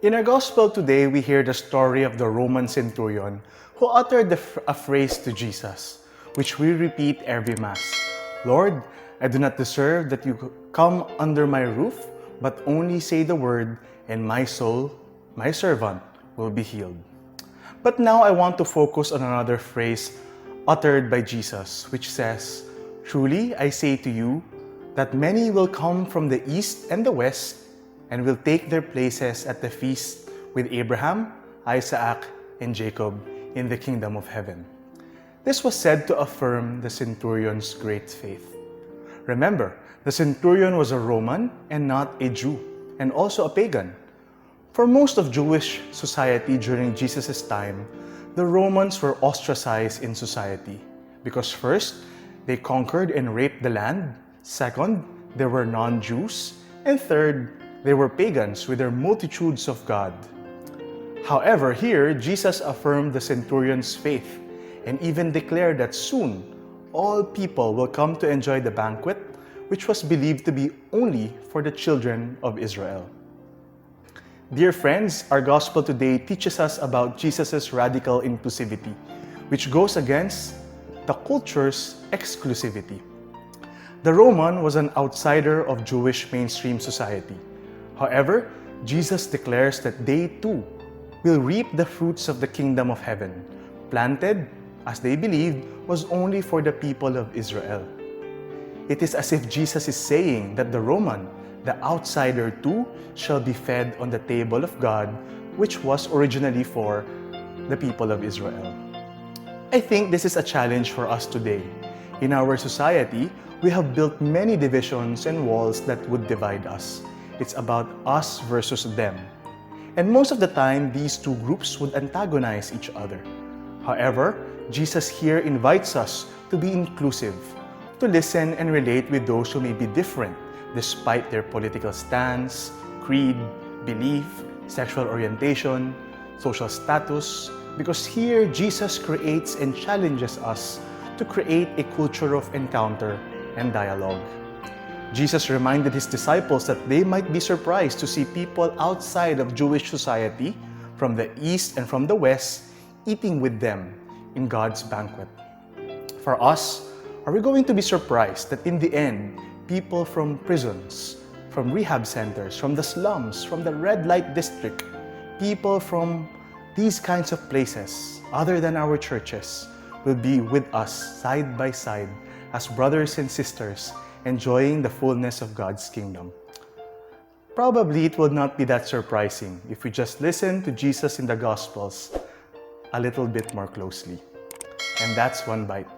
In our gospel today, we hear the story of the Roman Centurion who uttered a phrase to Jesus, which we repeat every Mass. Lord, I do not deserve that you come under my roof, but only say the word, and my soul, my servant, will be healed. But now I want to focus on another phrase uttered by Jesus, which says, Truly I say to you that many will come from the east and the west and will take their places at the feast with Abraham, Isaac, and Jacob in the kingdom of heaven. This was said to affirm the centurion's great faith. Remember, the centurion was a Roman and not a Jew, and also a pagan. For most of Jewish society during Jesus' time, the Romans were ostracized in society because first, they conquered and raped the land. Second, they were non-Jews. And third, they were pagans with their multitudes of God. However, here, Jesus affirmed the centurion's faith and even declared that soon, all people will come to enjoy the banquet, which was believed to be only for the children of Israel. Dear friends, our gospel today teaches us about Jesus' radical inclusivity, which goes against the culture's exclusivity. The Roman was an outsider of Jewish mainstream society. However, Jesus declares that they too will reap the fruits of the kingdom of heaven, planted, as they believed, was only for the people of Israel. It is as if Jesus is saying that the Roman, the outsider too, shall be fed on the table of God, which was originally for the people of Israel. I think this is a challenge for us today. In our society, we have built many divisions and walls that would divide us. It's about us versus them. And most of the time, these two groups would antagonize each other. However, Jesus here invites us to be inclusive, to listen and relate with those who may be different despite their political stance, creed, belief, sexual orientation, social status, because here Jesus creates and challenges us to create a culture of encounter and dialogue. Jesus reminded his disciples that they might be surprised to see people outside of Jewish society, from the east and from the west, eating with them in God's banquet. For us, are we going to be surprised that in the end, people from prisons, from rehab centers, from the slums, from the red light district, people from these kinds of places, other than our churches, will be with us side by side as brothers and sisters, enjoying the fullness of God's kingdom. Probably it will not be that surprising if we just listen to Jesus in the Gospels a little bit more closely. And that's one bite.